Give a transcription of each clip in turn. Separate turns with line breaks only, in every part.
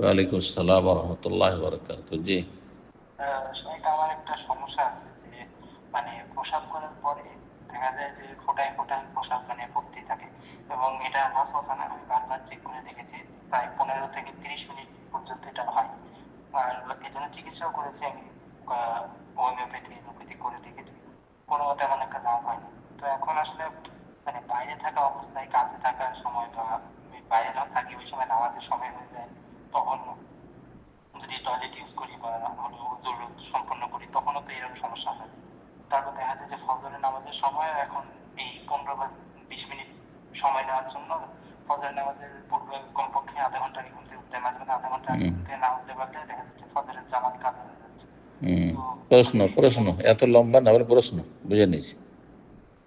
ওয়ালাইকুম আসসালাম রহমতুল্লাহ বরকাত। জি।
সেটা আমার একটা সমস্যা আছে যে মানে প্রসাব করার পরে দেখা যায় যে ফোটায় ফোটায় প্রসাব মানে পড়তেই থাকে, এবং এটা ওয়াসওয়াসা না, আমি বারবার চেক করে দেখেছি, প্রায় 15 থেকে 30 মিনিট পর্যন্ত এটা হয়। আর এই জন্য চিকিৎসাও করেছি আমি, হোমিওপ্যাথি এলোপ্যাথি করে দেখেছি, কোনো তেমন একটা লাভ হয়নি। তো এখন আসলে মানে বাইরে থাকা অবস্থায়, কাজে থাকার সময় বা আমি বাইরে যখন থাকি ওই সময় নামাজের সময় হয়ে যায়, তখন যদি টয়লেট ইউজ করি বা হলো জরুরত সম্পন্ন করি তখনও তো এরকম সমস্যা হয়। তারপর দেখা যায় যে ফজরের নামাজের সময় এখন এই 15 বা 20 মিনিট সময় নেওয়ার জন্য ফজরের নামাজের পূর্বে কমপক্ষে আধা ঘন্টা আগে ঘুম থেকে উঠতে হয়, মাঝে মাঝে আধা ঘন্টা আগে
হুম।
ঘুম থেকে না উঠতে পারলে দেখা যাচ্ছে ফজরের জামাত কাজা হয়ে যাচ্ছে।
হুম।
তো
প্রশ্ন
মানে এই
প্রশ্ন
অবস্থায়
এত লম্বা না বলে প্রশ্ন বুঝে নিয়েছি।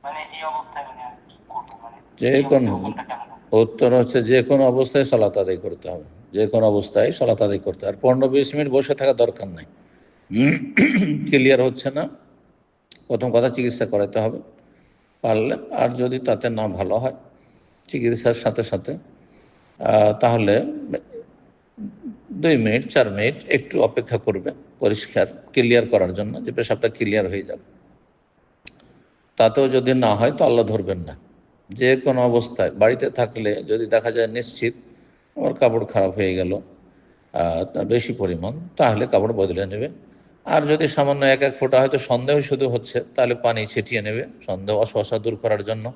মানে এই অবস্থায় মানে আর কি করবো, মানে
যে
এই
কোনো
অবস্থায় হুকুমটা কেমন হবে?
উত্তর হচ্ছে যে কোনো অবস্থায় সালাত আদায় করতে হবে। যে কোনো অবস্থায় সালাত আদায় করতে হবে। আর 15-20 মিনিট বসে থাকা দরকার নাই। ক্লিয়ার হচ্ছে না, প্রথম কথা চিকিৎসা করাতে হবে পারলে। আর যদি তাতে না ভালো হয় চিকিৎসার সাথে সাথে তাহলে 2-4 মিনিট একটু অপেক্ষা করবে পরিষ্কার ক্লিয়ার করার জন্য, যে পেশাবটা ক্লিয়ার হয়ে যাবে। তাতেও যদি না হয় তো আল্লাহ ধরবেন না। যে কোনো অবস্থায় বাড়িতে থাকলে যদি দেখা যায় নিশ্চিত আমার কাপড় খারাপ হয়ে গেল বেশি পরিমাণ, তাহলে কাপড় বদলে নেবে। আর যদি সামান্য এক এক ফোঁটা হয়তো সন্দেহ শুধু হচ্ছে, তাহলে পানি ছিটিয়ে নেবে সন্দেহ অশোয়াশা দূর করার জন্য।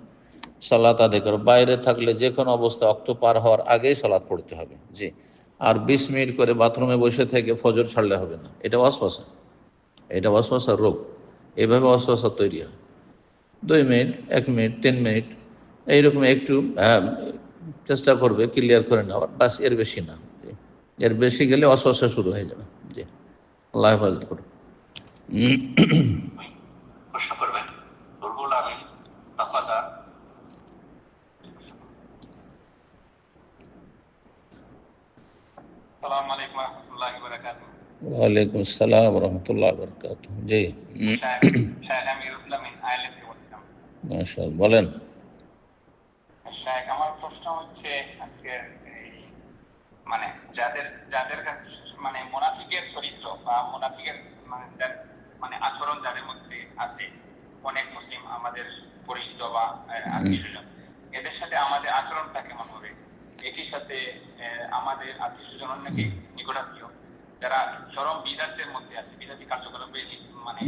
সালাত আদায় করো। বাইরে থাকলে যে কোনো অবস্থা অক্ত পার হওয়ার আগেই সালাত পড়তে হবে। জি। আর 20 মিনিট করে বাথরুমে বসে থেকে ফজর ছাড়লে হবে না। এটা ওয়াসওয়াসা, এটা ওয়াসওয়াসার রোগ। এভাবে ওয়াসওয়াসা তৈরি হয়। 2 মিনিট, 1 মিনিট, 3 মিনিট এইরকম একটু চেষ্টা করবে ক্লিয়ার করে নেওয়ার, বাস, এর বেশি না। জি। এর বেশি গেলে অস্বস্যা শুরু হয়ে যাবে। জি। আল্লাহ হেফাজত করুন।
প্রশ্ন করবেন রুহুল আমিন তাফাদা। আসসালামু আলাইকুম ওয়া রাহমাতুল্লাহি ওয়া বারাকাতুহু।
ওয়ালাইকুম আসসালাম রহমতুল্লাহ বরকাত। জি।
শায়েখ আমিরুল্লাহ মিন আইল্যান্ড থেকে বলছিলাম।
মাশাআল্লাহ, বলেন।
শায়েখ, আমার প্রশ্ন হচ্ছে আজকে এই মানে যাদের যাদের কাছে মানে মুনাফিকের চরিত্র বা মুনাফিকের মানে মানে আচরণ যাদের মধ্যে আছে, অনেক মুসলিম আমাদের পরিচিত বা আত্মীয় স্বজন, এদের সাথে আমাদের আচরণটা কেমন হবে? একই সাথে আমাদের আত্মীয় স্বজন অনেকে নিকটাত্মীয় যারা চরম বিদাতের মধ্যে আছে, বিদাতি কার্যকলাপে মানে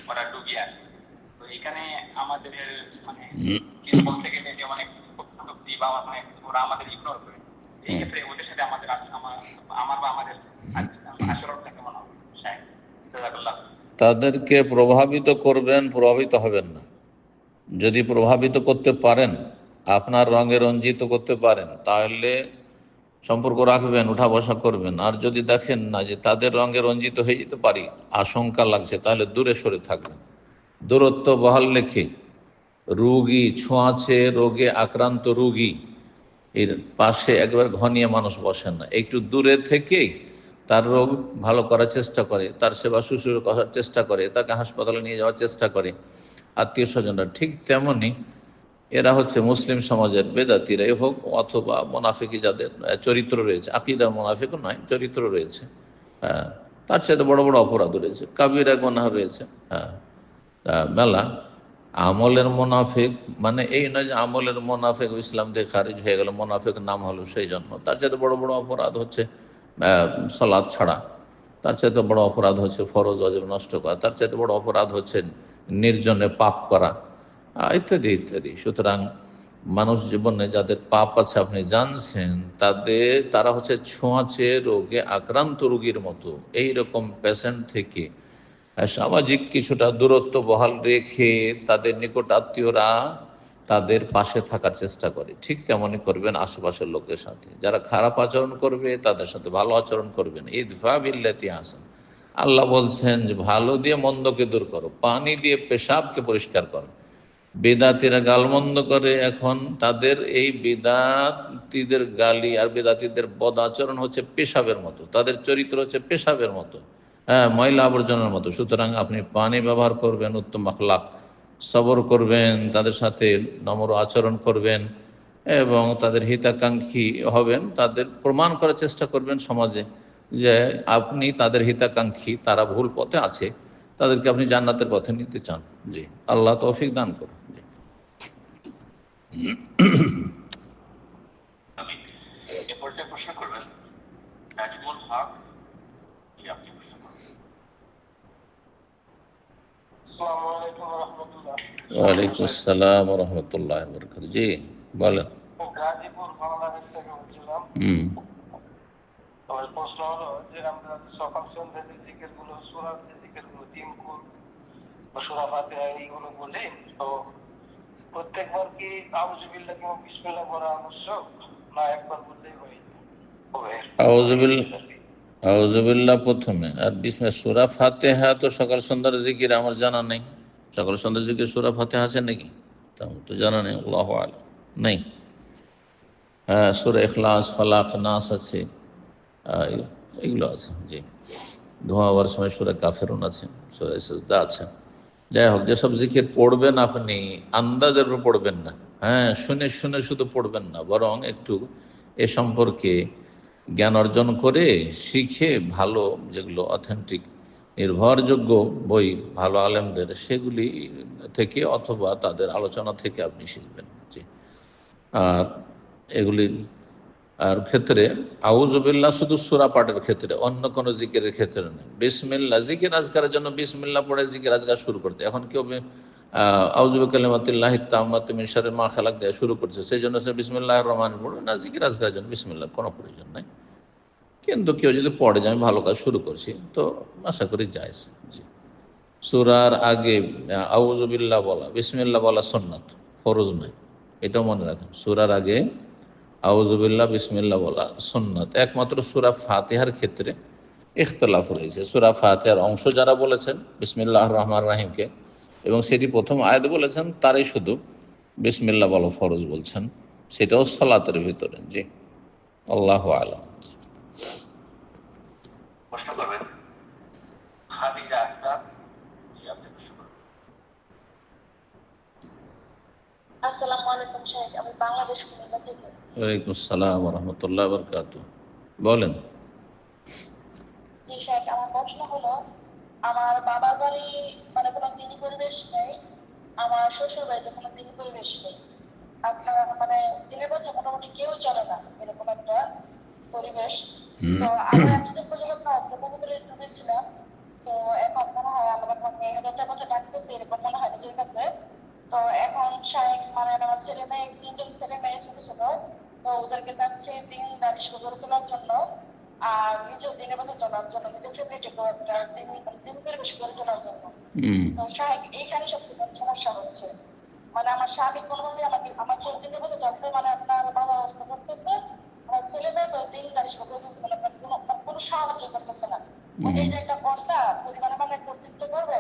ওরা ডুবিয়ে আছে। তো এখানে আমাদের মানে কিছু বলতে গেলে যে অনেক কটূক্তি বা অনেক ওরা আমাদের ইগনোর করে, এই ক্ষেত্রে ওদের সাথে আমাদের আমার বা আমাদের আচরণটা কেমন হবে? জাযাকাল্লাহ।
তাদেরকে প্রভাবিত করবেন, প্রভাবিত হবেন না। যদি প্রভাবিত করতে পারেন, আপনার রঙে রঞ্জিত করতে পারেন, তাহলে সম্পর্ক রাখবেন, উঠা বসা করবেন। আর যদি দেখেন না যে তাদের রঙে রঞ্জিত হয়ে যেতে পারি, আশঙ্কা লাগছে, তাহলে দূরে সরে থাকবেন। দূরত্ব বহাল রেখে, রোগী, ছোঁয়াচে রোগে আক্রান্ত রোগী এর পাশে একবার ঘনিয়ে মানুষ বসেন না, একটু দূরে থেকেই তার রোগ ভালো করার চেষ্টা করে, তার সেবা শুশ্রূষা করার চেষ্টা করে, তাকে হাসপাতালে নিয়ে যাওয়ার চেষ্টা করে আত্মীয় স্বজনরা। ঠিক তেমনি এরা হচ্ছে মুসলিম সমাজের বেদাতিরাই হোক অথবা মোনাফিকি যাদের চরিত্র রয়েছে, আকিদার মোনাফিক নয়, চরিত্র রয়েছে, হ্যাঁ, তার সাথে বড় বড় অপরাধ রয়েছে, কাবিরা গুনাহ রয়েছে, হ্যাঁ, মেলা। আমলের মোনাফিক মানে এই নয় যে আমলের মোনাফিক ইসলাম থেকে খারিজ হয়ে গেল, মোনাফিক নাম হলো সেই জন্য। তার চাইতে বড় বড় অপরাধ হচ্ছে সালাত ছাড়া, তার চাইতে বড় অপরাধ হচ্ছে ফরজ ওয়াজিব নষ্ট করা, তার চাইতে বড় অপরাধ হচ্ছে নির্জনে পাপ করা, ইত্যাদি ইত্যাদি। সুতরাং মানুষ জীবনে যাদের পাপ আছে আপনি জানছেন, তারা হচ্ছে ছোঁয়াচে রোগে আক্রান্ত রোগীর মতো। এইরকম পেশেন্ট থেকে সামাজিক কিছুটা দূরত্ব বহাল রেখে তাদের নিকট আত্মীয়রা তাদের পাশে থাকার চেষ্টা করে, ঠিক তেমনই করবেন আশেপাশের লোকের সাথে। যারা খারাপ আচরণ করবে তাদের সাথে ভালো আচরণ করবেন। ইদফা বিল্লাতি আহসান। আল্লাহ বলছেন যে ভালো দিয়ে মন্দকে দূর করো, পানি দিয়ে পেশাবকে পরিষ্কার করো। বেদাতিরা গালমন্দ করে এখন, তাদের এই বেদাতিদের গালি আর বেদাতিদের বদ আচরণ হচ্ছে পেশাবের মতো, তাদের চরিত্র হচ্ছে পেশাবের মতো, হ্যাঁ, ময়লা আবর্জনার মতো। সুতরাং আপনি পানি ব্যবহার করবেন, উত্তম আখলাক, সবর করবেন, তাদের সাথে নম্র আচরণ করবেন এবং তাদের হিতাকাঙ্ক্ষী হবেন, তাদের প্রমাণ করার চেষ্টা করবেন সমাজে যে আপনি তাদের হিতাকাঙ্ক্ষী, তারা ভুল পথে আছে, তাদেরকে আপনি জান্নাতের পথে নিতে চান। জি, আল্লাহ তৌফিক দান করুন। জি।
আমি এ পর্যায়ে প্রশ্ন করবেন নাজমুল হক। জি, আপনি প্রশ্ন করবেন।
আসসালামু আলাইকুম ওয়া রাহমাতুল্লাহ।
ওয়ালাইকুম আসসালাম রহমতুল্লাহ বরকাত। জি বলেন।
গাজীপুর বাংলাদেশ থেকে বলছিলাম।
হুম।
আমার প্রশ্ন হলো যে আমরা সকাল সন্ধ্যা যে জিকির গুলো, সূরার যে জিকির গুলো, তিন কুল বা সূরা ফাতিহা এইগুলো বলি, তো প্রত্যেকবার কি আউযু বিল্লাহ কিংবা বিসমিল্লাহ পড়া আবশ্যক, না একবার বললেই হয়ে হবে?
আউযুবিল্লাহ প্রথমে, আর বিসমিল্লাহ। সূরা ফাতিহা তো সকাল সন্ধ্যার জিকির আমার জানা নেই। সকাল সন্ধ্যার জিকির সূরা ফাতিহা আছে নাকি? তা তো জানা নেই, আল্লাহু আ'লাম। নেই। হ্যাঁ, সূরা ইখলাস, ফালাক, নাস আছে, আহ, এগুলো আছে। জি। ঘুমাবার সময় সূরা কাফিরুন আছে, সূরা সিজদা আছে। যাই হোক, যেসব জিকির পড়বেন আপনি আন্দাজের উপর পড়বেন না। হ্যাঁ, শুনে শুনে শুধু পড়বেন না, বরং একটু এ সম্পর্কে জ্ঞান অর্জন করে শিখে, ভালো যেগুলো অথেন্টিক নির্ভরযোগ্য বই, ভালো আলেমদের, সেগুলি থেকে অথবা তাদের আলোচনা থেকে আপনি শিখবেন। জি। আর এগুলির আর ক্ষেত্রে আউযুবিল্লাহ শুধু সূরা পাঠের ক্ষেত্রে, অন্য কোনো জিকিরের ক্ষেত্রে নেই। বিসমিল্লাহ, জিকির আজকারের জন্য বিসমিল্লাহ পড়ে জিকির আজকার শুরু করতে, এখন কেউ আউযু বিকালিমাতিল্লাহি তাম্মাতি মিন শাররি মা খালাক দেওয়া শুরু করছে, সেই জন্য সে বিসমিল্লাহির রহমানির পড়বে না। জিকির আজকারের জন্য বিসমিল্লাহ কোনো প্রয়োজন নাই, কিন্তু কেউ যদি পড়ে যে আমি ভালো কাজ শুরু করছি, তো আশা করি জায়েজ। জি। সূরার আগে আউযুবিল্লাহ বলা, বিসমিল্লাহ বলা সুন্নাত, ফরজ নয়, এটাও মনে রাখেন। সূরার আগে আউযুবিল্লাহ বিসমিল্লাহ বলা সুন্নাত। একমাত্র সূরা ফাতিহার ক্ষেত্রে ইখতিলাফ রয়েছে। সূরা ফাতিহার অংশ যারা বলেছেন বিসমিল্লাহির রহমানির রহিমকে, এবং সেটি প্রথম আয়াত বলেছেন, তারাই শুধু বিসমিল্লাহ বলা ফরজ বলছেন, সেটাও সালাতের ভিতরে। জি, আল্লাহু আ'লাম।
প্রশ্ন করবেন খাদিজা আক্তার। জি, আপনি প্রশ্ন করবেন।
আসসালামু আলাইকুম শাহেখ, আমি বাংলাদেশ কুমিল্লা থেকে।
ওয়ালাইকুম আসসালাম রহমতুল্লাহ বরকাত। বলেন।
জি শাহেখ, আমার প্রশ্ন হলো, আমার বাবার বাড়ি মানে কোনো দিনী পরিবেশ নেই, আমার শ্বশুর বাড়িতে কোনো দিনী পরিবেশ নেই। আপনার মানে দিনের মধ্যে মোটামুটি কেউ চলে না, এরকম একটা পরিবেশ। তো আমরা এতদিন পর্যন্ত ব্রহ্মপুত্রে ঢুকেছিলাম। তো এখন মনে হয় আল্লাহ মানে 1000টার মতো ডাকতেছে, এরকম মনে হয় নিজের কাছে। তো এখন শাহেখ মানে আমার ছেলে মেয়ে, 3জন ছেলে মেয়ে ছোট ছোট, তো ওদেরকে চাচ্ছে দিন দারিশ গড়ে তোলার জন্য, আর নিজেও দিনের মধ্যে চলার জন্য, নিজের ফেভারিট একটা দিন পরিবেশ গড়ে তোলার জন্য। তো শাহেখ এইখানে সবচেয়ে বড় সমস্যা হচ্ছে, মানে আমার স্বামী কোনোভাবে আমাকে আমাকে দিনের মধ্যে চলতে মানে আপনার বাবা অবস্থা করতেছে, আমার ছেলে মেয়ে তো দিন দারিশ গড়ে মানে কোনো সাহায্য করতেছে না। উনি যে একটা কর্তা, পরিবারে মানে কর্তৃত্ব করবে,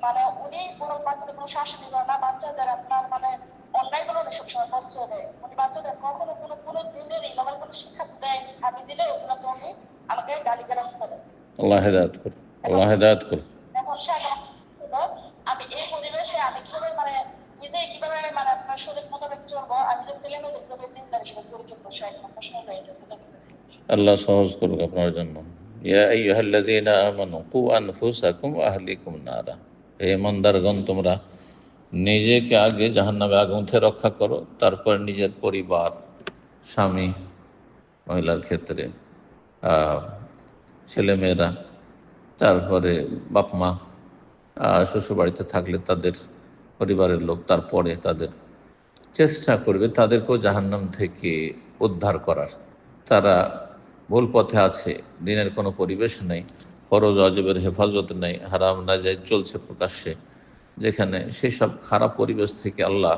মানে উনি কোনো বাচ্চাদের কোনো শাসনই করে না, বাচ্চাদের আপনার মানে অন্যায় গুলো সবসময় প্রশ্রয় দেয়। উনি বাচ্চাদের কখনো কোনো কোনো দিনের ইলামের কোনো শিক্ষা দেয়, আমি দিলে ওগুলো তো উনি আমাকে গালি গালাজ করে।
আল্লাহ হেদায়েত করুন, আল্লাহ হেদায়েত করুন।
এখন আমি এই পরিবেশে আমি কিভাবে মানে নিজে কিভাবে মানে আপনার শরীর মোতাবেক চলবো, আমি যে ছেলে মেয়েদের কিভাবে চিন্তার হিসেবে করে চলবো, সে একটা প্রশ্ন হলো এটা।
আল্লাহ সহজ করুক আপনার জন্য। ইয়া আইয়ুহাল্লাযীনা আমানু কু আনফুসাকুম ওয়া আহলিকুম নারা। হে ইমানদারগণ, তোমরা নিজেকে আগে জাহান্নামে আগুন থেকে রক্ষা করো, তারপর নিজের পরিবার, স্বামী, মহিলার ক্ষেত্রে ছেলেমেয়েরা, তারপরে বাপ মা, শ্বশুর বাড়িতে থাকলে তাদের পরিবারের লোক, তারপরে তাদের চেষ্টা করবে তাদেরকেও জাহান্নাম থেকে উদ্ধার করার। তারা ভুল পথে আছে, দিনের কোনো পরিবেশ নেই, ফরজ অজবের হেফাজত নেই, হারাম নাজায়েজ চলছে প্রকাশ্যে, যেখানে সেসব খারাপ পরিবেশ থেকে আল্লাহ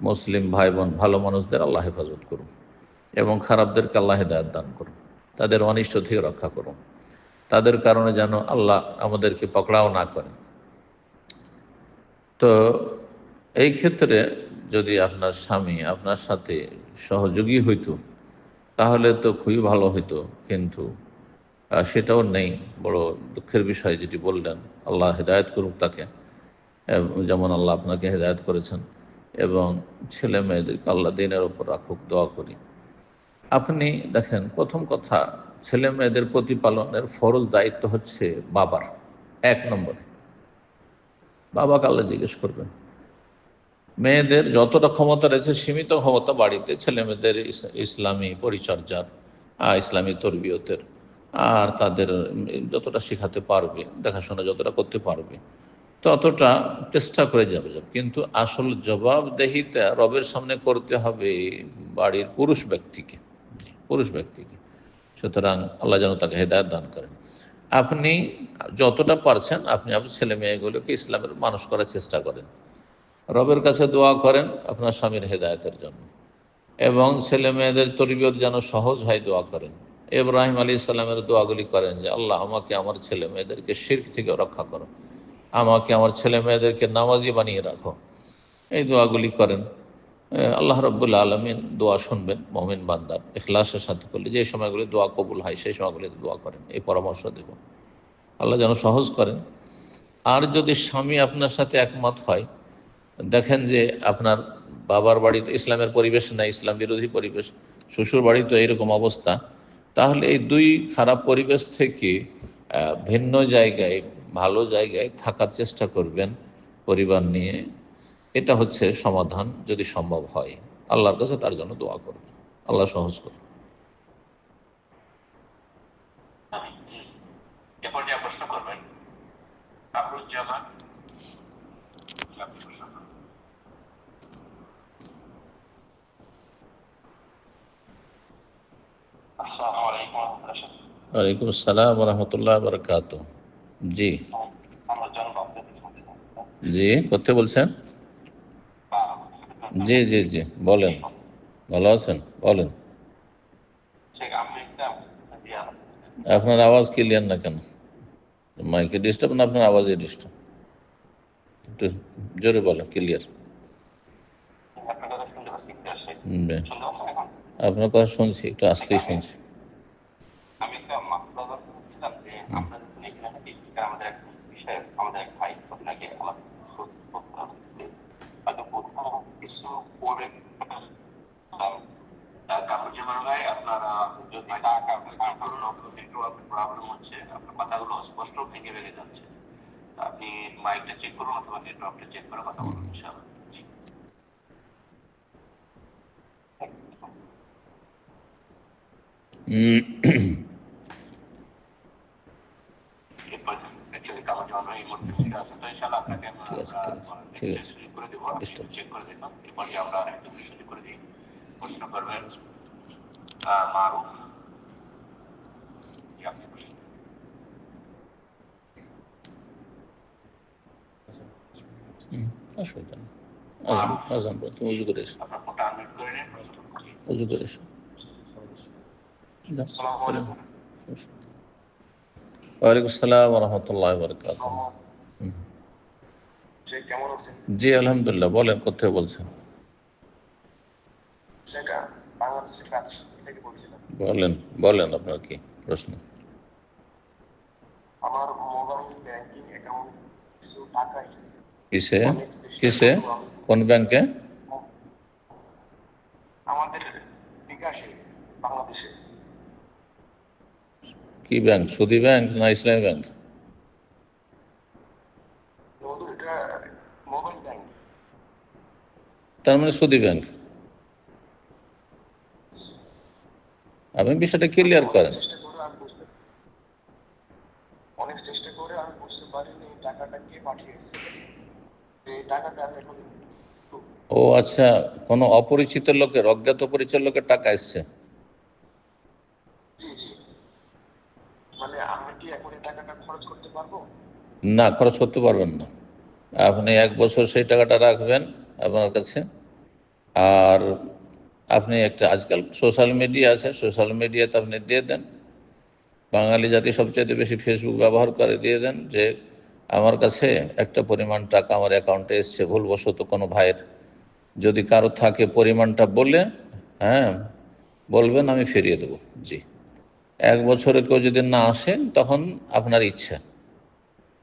মুসলিম ভাই বোন, ভালো মানুষদের আল্লাহ হেফাজত করুন, এবং খারাপদেরকে আল্লাহ হেদায়েত দান করুন, তাদের অনিষ্ট থেকে রক্ষা করুন, তাদের কারণে যেন আল্লাহ আমাদেরকে পকড়াও না করেন। তো এই ক্ষেত্রে যদি আপনার স্বামী আপনার সাথে সহযোগী হইতো, তাহলে তো খুবই ভালো হইতো, কিন্তু সেটাও নেই। বড় দুঃখের বিষয় যেটি বললেন। আল্লাহ হেদায়েত করুক তাকে, যেমন আল্লাহ আপনাকে হেদায়েত করেছেন, এবং ছেলে মেয়েদেরকে আল্লাহ দিনের ওপর রাখুক, দোয়া করি। আপনি দেখেন, প্রথম কথা ছেলে মেয়েদের প্রতিপালনের ফরজ দায়িত্ব হচ্ছে বাবার। 1 নম্বরে বাবাকে আল্লাহ জিজ্ঞেস করবেন। মেয়েদের যতটা ক্ষমতা রয়েছে, সীমিত ক্ষমতা বাড়িতে ছেলে মেয়েদের ইসলামী পরিচর্যার, ইসলামী তরবিয়তের, আর তাদের যতটা শেখাতে পারবে, দেখাশোনা যতটা করতে পারবে ততটা চেষ্টা করে যাবে। কিন্তু আসল জবাবদেহিতা রবের সামনে করতে হবে বাড়ির পুরুষ ব্যক্তিকে। সুতরাং আল্লাহ যেন তাকে হেদায়েত দান করেন। আপনি যতটা পারছেন আপনি ছেলে মেয়েগুলোকে ইসলামের মানুষ করার চেষ্টা করেন, রবের কাছে দোয়া করেন আপনার স্বামীর হেদায়েতের জন্য, এবং ছেলে মেয়েদের তরবিয়ত যেন সহজ হয় দোয়া করেন। ইব্রাহিম আলাইহিস সালামের দোয়াগুলি করেন যে আল্লাহ আমাকে আমার ছেলে মেয়েদেরকে শিরক থেকে রক্ষা করো, আমাকে আমার ছেলে মেয়েদেরকে নামাজি বানিয়ে রাখো। এই দোয়াগুলি করেন। আল্লাহ রাব্বুল আলামিন দোয়া শুনবেন মুমিন বান্দার ইখলাসের সাথে করলে। যে সময়গুলি দোয়া কবুল হয় সেই সময়গুলিতে দোয়া করেন, এই পরামর্শ দেব। আল্লাহ যেন সহজ করেন। আর যদি স্বামী আপনার সাথে একমত হয়, দেখেন যে আপনার বাবার বাড়িতে ইসলামের পরিবেশ নেই, ইসলাম বিরোধী পরিবেশ, শ্বশুর বাড়িতে এইরকম অবস্থা, তাহলে এই দুই খারাপ পরিবেশ থেকে ভিন্ন জায়গায়, ভালো জায়গায় থাকার চেষ্টা করবেন পরিবার নিয়ে। এটা হচ্ছে সমাধান যদি সম্ভব হয়। আল্লাহর কাছে তার জন্য দোয়া করবেন, আল্লাহ সহজ করবেন।
এরপর যে প্রশ্ন করবেন কামরুজ্জামান, আপনি প্রশ্ন করবেন।
আসসালামু আলাইকুম ওয়া রাহমাতুল্লাহ।
ওয়ালাইকুম আসসালাম ওয়া রাহমাতুল্লাহি ওয়া বারাকাতুহু। জি
আমার জন্য আপনাদের কাছে
জি, করতে বলছেন? জি জি জি, বলেন। ভালো আছেন? বলেন।
ঠিক আমি একটা দিয়া
আপনার আওয়াজ ক্লিয়ার না কেন? মাইকে ডিস্টার্ব না আপনার আওয়াজে ডিস্টার্ব? একটু জোরে বলেন, ক্লিয়ার।
আপনার কথা শুনতে পাচ্ছি ক্লিয়ার। শুনতে পাচ্ছেন এখন?
আপনার কথা শুনছি, একটু আস্তেই শুনছি।
আমি একটা মাসলা বলছিলাম যে আমরা যখন এখানে থাকি, আমাদের এক বিষয়ে আমাদের এক ভাই আপনাকে হয়তো কোথাও কিছু পড়ে
কামরুজ্জামান ভাই, আপনারা যদি নেটওয়ার্ক প্রবলেম হচ্ছে, আপনার কথাগুলো অস্পষ্ট ভেঙে ভেঙে যাচ্ছে। আপনি মাইকটা চেক করুন অথবা নেটওয়ার্কটা চেক করে কথা বলুন ইনশাআল্লাহ। অ্যাকচুয়ালি কামরুজ্জামান ভাই এই মুহূর্তে ঠিক আছে, তো ইনশাআল্লাহ আপনাকে আমরা
ঠিক আছে,
সুযোগ করে দেবো, আপনি চেক করে দেখুন। এরপর যে আমরা একদম সুযোগ করে দিই। প্রশ্ন করবেন মারুফ, আপনি প্রশ্ন।
অসুবিধা নেই। আজান পড়ে তুমি উজু করে এসো,
আপনার ফোনটা আনমিউট করে নিন, প্রশ্ন করুন।
উজু করে এসো।
আসসালামু আলাইকুম।
ওয়ালাইকুম আসসালাম ওয়া রাহমাতুল্লাহি ওয়া বারাকাতুহু।
কেমন আছেন?
জি আলহামদুলিল্লাহ। বলেন, কোথায় বলছেন?
সেটা বাংলাদেশের কাজ থেকে বলছিলাম।
বলেন আপনার কি প্রশ্ন?
আমার মোবাইল ব্যাংকিং অ্যাকাউন্ট কিছু টাকা এসেছে।
কিসে কোন ব্যাংকে?
আমাদের বিকাশে, বাংলাদেশে।
কি ব্যাংক? সুদী ব্যাংক না ইসলামী ব্যাংক?
এটা মোবাইল ব্যাংক।
তার মানে সুদী ব্যাংক। আপনি বিষয়টা ক্লিয়ার করেন।
অনেক চেষ্টা করে আমি বুঝতে পারিনি টাকাটা কে পাঠিয়েছে। এই টাকাটা এখন
ও আচ্ছা, কোনো অপরিচিত লোকের, অজ্ঞাত পরিচয় লোকের টাকা এসছে?
জি জি, মানে আমি কি এখন এই টাকাটা খরচ করতে পারবো?
না, খরচ করতে পারবেন না। আপনি 1 বছর সেই টাকাটা রাখবেন আপনার কাছে। আর আপনি একটা, আজকাল সোশ্যাল মিডিয়া আছে, সোশ্যাল মিডিয়াতে আপনি দিয়ে দেন। বাঙালি জাতি সবচেয়ে বেশি ফেসবুক ব্যবহার করে, দিয়ে দেন যে আমার কাছে একটা পরিমাণ টাকা আমার অ্যাকাউন্টে এসছে ভুলবশত কোনো ভাইয়ের। যদি কারো থাকে পরিমাণটা বলে, বলবেন, আমি ফিরিয়ে দেবো। জি, 1 বছরে কেউ যদি না আসে তখন আপনার ইচ্ছা,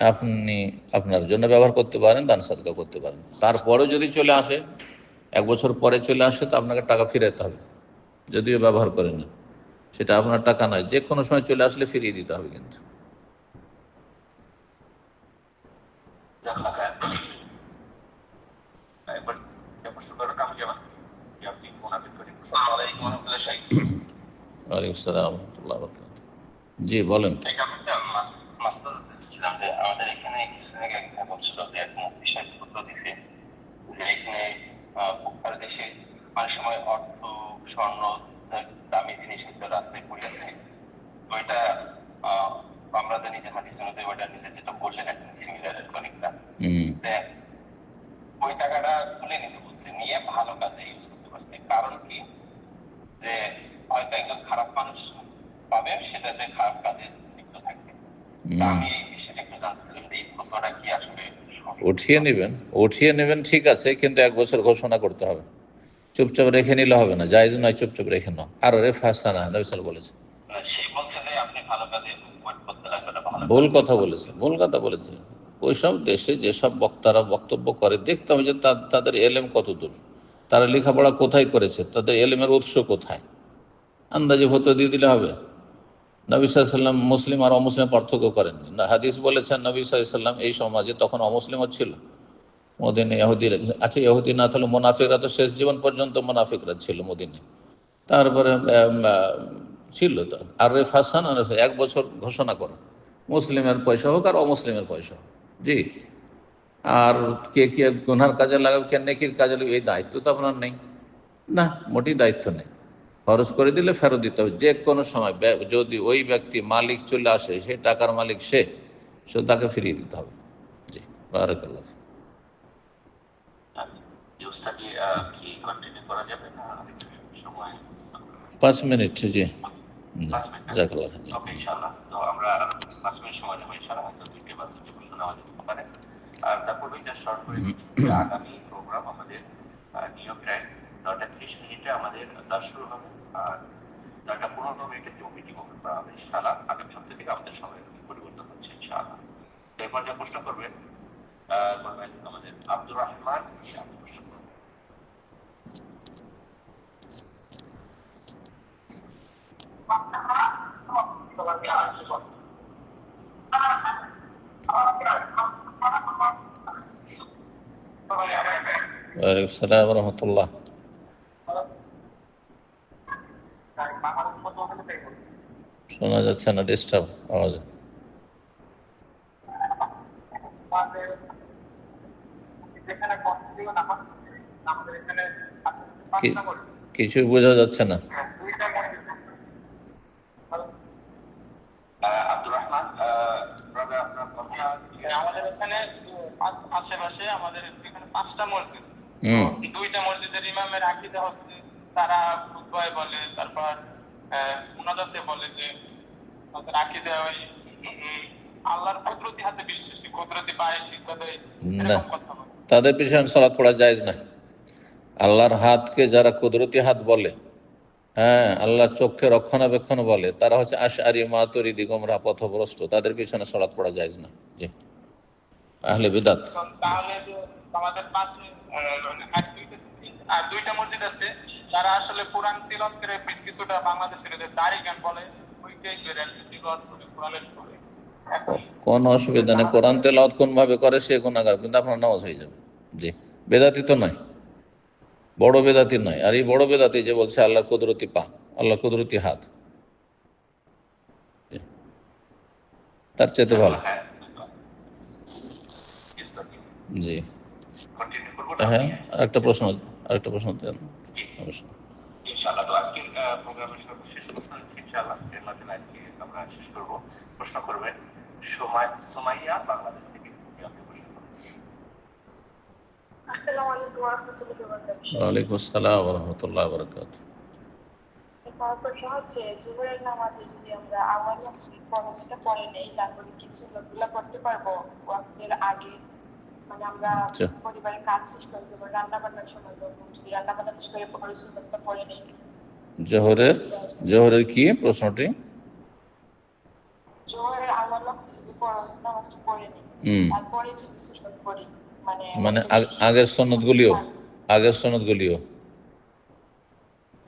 আপনি আপনার জন্য ব্যবহার করতে পারেন, দান সাদকা করতে পারেন। তারপরেও যদি চলে আসে, 1 বছর পরে চলে আসে, তো আপনাকে টাকা ফিরাতে হবে, যদিও ব্যবহার করে না। সেটা আপনার টাকা নয়, যে কোনো সময় চলে আসলে ফিরিয়ে দিতে হবে কিন্তু।
একবার প্রশ্ন করার কাম যেমন আপনি মোনাফিক করেন। আসসালামু আলাইকুম ওয়া রাহমাতুল্লাহি শাইখ।
ওয়ালাইকুম আসসালাম ওয়া রাহমাতুল্লাহি ওয়া বারাকাতুহু। জি বলেন।
মাস্টার ছিলাম যে আমাদের এখানে কিছু আগে একটা বলছিল যে এক মুফতি সাহেব ফতোয়া দিছে যে এখানে কুফার দেশে অনেক সময় অর্থ, স্বর্ণ, দামি জিনিস হয়তো রাস্তায় পড়ে আছে, ওইটা আমরা জানি যে হাদিস অনুযায়ী ওইটা নিলে যেটা বললেন একদম সিমিলার অনেকটা, ওই টাকাটা তুলে নিতে বলছে, নিয়ে ভালো কাজে ইউজ করতে পারছে। কারণ কি, যে হয়তো একজন খারাপ মানুষ পাবে, সেটাতে খারাপ কাজে লিপ্ত থাকবে। আমি সেটা একটু জানতেছিলাম যে এই ফতোয়াটা কি আসলে
উঠিয়ে নেবেন ঠিক আছে, কিন্তু 1 বছর ঘোষণা করতে হবে। চুপচাপ রেখে নিলে হবে না, জায়েজ নয় চুপচাপ রেখে নাও। আর রেফ হাসানা নবী সাল্লাল্লাহু আলাইহি ওয়াসাল্লাম বলেছে।
সে বলছে যে আপনি ভালো কাজে ওয়েট করতে লাগবে না, ভালো
ভুল কথা বলেছে। ওইসব দেশে যেসব বক্তারা বক্তব্য করে দেখতে হবে যে তাদের এলেম কত দূর, তারা লেখাপড়া কোথায় করেছে, তাদের এলেমের উৎস কোথায়। আন্দাজে ফতোয়া দিয়ে দিলে হবে? নবী সাল্লাল্লাহু আলাইহি ওয়াসাল্লাম মুসলিম আর অমুসলিম পার্থক্য করেননি। হাদিস বলেছেন নবী সাল্লাল্লাহু আলাইহি ওয়াসাল্লাম এই সমাজে তখন অমুসলিমও ছিল, মদিনে ইহুদি, আচ্ছা ইহুদি না তাহলে মুনাফিকরা তো শেষ জীবন পর্যন্ত মুনাফিকরা ছিল মদিনে। তারপরে ছিল তো আর রেফ হাসান 1 বছর ঘোষণা করো, মুসলিমের পয়সা হোক আর অমুসলিমের পয়সা হোক। জি, আর কে গুনহার কাজে লাগাবে, কে নেকির কাজে লাগাবে, এই দায়িত্ব তো আপনার নেই না, মোটেই দায়িত্ব নেই। খরচ করে দিলে ফেরত দিতে হবে যে কোনো সময়। যদি ওই ব্যক্তি মালিক চলে আসে, সে টাকার মালিক, সে তাকে ফিরিয়ে দিতে হবে। জি, বারাকাল্লাহ।
কি কন্টিনিউ করা যাবে না সময়?
5 মিনিট। জি,
5 মিনিট।
জাযাকাল্লাহ।
ওকে, ইনশাআল্লাহ। তো আমরা 5 মিনিট সময় নেব ইনশাআল্লাহ, হয়তো 2টা বা 3টে প্রশ্ন নেওয়া যেতে পারে। আর তারপরে যা শর্ট করে দিচ্ছি যে আগামী প্রোগ্রাম আমাদের নিউ টাইম 9:30 আমাদের ক্লাস শুরু হবে, আর 9:15 জুম মিটিং ওপেন করা হবে ইনশাআল্লাহ। আগামী সপ্তাহ থেকে আমাদের সময় পরিবর্তন হচ্ছে ইনশাআল্লাহ। এরপর যা প্রশ্ন করবেন আমাদের আব্দুর রহমান, আপনি প্রশ্ন করবেন।
ওয়ালাইকুম আসসালাম ওয়া রাহমাতুল্লাহ। শোনা যাচ্ছে না, ডিস্টার্ব আওয়াজে। কিছুই বোঝা যাচ্ছে না।
আব্দুর রহমান, আপনার কথা।
আমাদের এখানে আশেপাশে আমাদের এখানে 5টা মসজিদ, 2টা মসজিদের ইমামের আকীদা হচ্ছে তারা খুতবায় বলে, তারপর মুনাজাতে বলে যে তাদের আকীদা ওই আল্লাহর কুদরতি হাতে বিশ্বাসী, কুদরতি পায়ে সিজদা দেয়, এরকম কথা বলে।
তাদের পিছনে সালাত পড়া জায়েজ না। আল্লাহর হাতকে যারা কুদরতি হাত বলে, হ্যাঁ, আল্লাহর চোখে রক্ষণাবেক্ষণ বলে, তারা হচ্ছে আশআরী, মাতুরিদি, গোমরাহ, পথভ্রষ্ট। তাদের পিছনে সালাত পড়া জায়েজ না। জি, আহলে বিদআত।
তাহলে আমাদের 2টা মসজিদ আছে যারা আসলে কোরআন তিলাওয়াত করে, কিছুটা বাংলাদেশের যে দাড়ি গান বলে ওইটাই করে তিলাওয়াত করে কোরআনের সুরে।
কোন অসুবিধা নেই, কোরআন তেলাওয়াত কোন ভাবে করে সে গুনাহগার, কিন্তু আপনার নামাজ হয়ে যাবে। জি, বেদাতি তো নয়, বড় বেদাতি নয়। আর এই বড় বেদাতি যে বলছে আল্লাহ কুদরতি পা, আল্লাহ কুদরতি হাত, তার চাইতে ভালো। জি, হ্যাঁ, আরেকটা প্রশ্ন দেন অবশ্যই।
ইনশাআল্লাহ। তো আজকের প্রোগ্রামের সর্বশেষ প্রশ্ন ইনশাআল্লাহ এর মাধ্যমে আজকে আমরা শেষ করব। প্রশ্ন করবেন সুমাইয়া, বাংলাদেশ থেকে। আপনি প্রশ্ন করবেন।
আসসালামু আলাইকুম ওয়া রাহমাতুল্লাহি ওয়া বারাকাতুহু।
ওয়ালাইকুম আসসালাম ওয়া রাহমাতুল্লাহি ওয়া বারাকাতুহু।
আমার প্রশ্ন হচ্ছে, জোহরের নামাজে যদি আমরা আওয়াল ফরজটা পড়ে নেই, তারপরে কি সুন্নতগুলো করতে পারবো ওয়াক্তের আগে? মানে আমরা পরিবারের কাজ শেষ করে, যেমন রান্না বান্নার সময়, যখন যদি রান্না বান্না শেষ করে পরে সুন্নতটা পড়ে নেই।
জোহরের কি প্রশ্নটি?
জোহরের আওয়াল ওয়াক্তে যদি ফরজ নামাজটা পড়ে নেই, তারপরে যদি সুন্নত পড়ি, মানে
আগের সুন্নতগুলিও।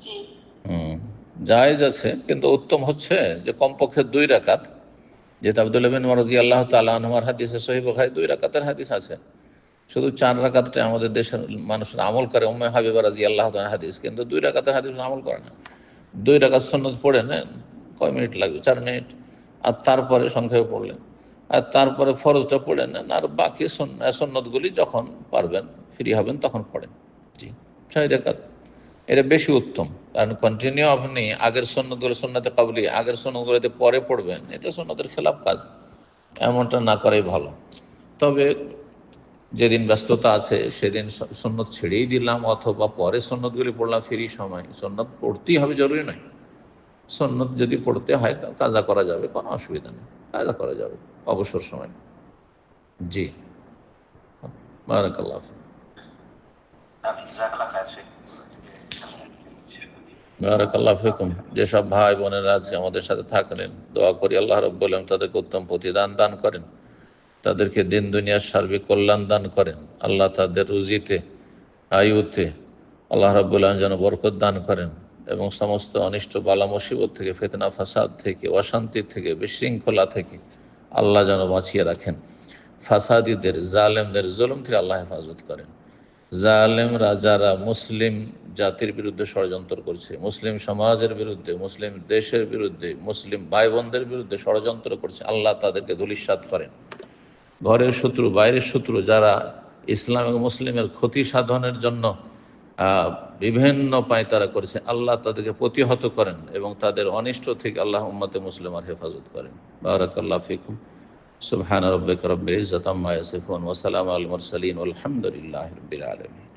জি,
জায়েজ আছে, কিন্তু উত্তম হচ্ছে যে কমপক্ষে 2 রাকাত, যেটা আব্দুল্লাহ বিন ওমর রাদিয়াল্লাহু তাআলা আনহুর হাদিসে সহিহ বুখারী 2 রাকাতের হাদিস আছে। শুধু 4 রাকাতটা আমাদের দেশের মানুষের আমল করে, উম্মে হাবিবা রাদিয়াল্লাহু তাআলার হাদিস, কিন্তু 2 রাকাতের হাদিস আমল করে না। 2 রাকাত সুন্নত পড়ে নেন, কয় মিনিট লাগবে? 4 মিনিট। আর তারপরে সংক্ষেপে পড়লেন, আর তারপরে ফরজটা পড়ে নেন, আর বাকি সুন্নতগুলি যখন পারবেন, ফ্রি হবেন, তখন পড়েন। জি, 6 রাকাত, এটা বেশি উত্তম। কারণ কন্টিনিউ আপনি আগের সুন্নতগুলো, সুন্নতে কাবলি আগের সুন্নতগুলোতে পরে পড়বেন, এটা সুন্নতের খেলাফ কাজ। এমনটা না করাই ভালো। তবে যেদিন ব্যস্ততা আছে সেদিন সুন্নত ছেড়েই দিলাম, অথবা পরে সুন্নতগুলি পড়লাম ফ্রি সময়, সুন্নত পড়তেই হবে জরুরি নয়। সুন্নত যদি পড়তে হয় কাজা করা যাবে, কোনো অসুবিধা নেই, কাজা করা যাবে অবসর সময়। জি, বারাকাল্লাহ ফিক।
জাযাকাল্লাহ খায়ের শেখ।
বারাকাল্লাহ ফিকুম। যেসব ভাই বোনেরা আছে আমাদের সাথে থাকলেন, দোয়া করি আল্লাহ রাব্বুল আলামিন তাদেরকে উত্তম প্রতিদান দান করেন, তাদেরকে দিন দুনিয়ার সার্বিক কল্যাণ দান করেন। আল্লাহ তাদের রুজিতে, আয়ুতে আল্লাহ রাব্বুল আলামিন যেন বরকত দান করেন, এবং সমস্ত অনিষ্ট বালা মুসিবত থেকে, ফিতনা ফাসাদ থেকে, অশান্তি থেকে, বিশৃঙ্খলা থেকে আল্লাহ যেন বাঁচিয়ে রাখেন। ফাসাদিদের, জালেমদের জুলুম থেকে আল্লাহ হেফাজত করেন। জালেমরা যারা মুসলিম জাতির বিরুদ্ধে ষড়যন্ত্র করছে, মুসলিম সমাজের বিরুদ্ধে, মুসলিম দেশের বিরুদ্ধে, মুসলিম ভাই বোনদের বিরুদ্ধে ষড়যন্ত্র করছে, আল্লাহ তাদেরকে ধূলিসাৎ করেন। ঘরের শত্রু, বাইরের শত্রু যারা ইসলাম এবং মুসলিমের ক্ষতি সাধনের জন্য বিভিন্ন পায়তারা করেছে, আল্লাহ তাদেরকে প্রতিহত করেন এবং তাদের অনিষ্ট থেকে আল্লাহ উম্মতে মুসলিমার হেফাজত করেন। বারাকাল্লাহু ফিকুম। সুবহান রাব্বিকা রাব্বিল ইজ্জাতি আম্মা ইয়াসিফুন ওয়া সালামুন আলাল মুরসালিন ওয়ালহামদুলিল্লাহি রাব্বিল আলামিন।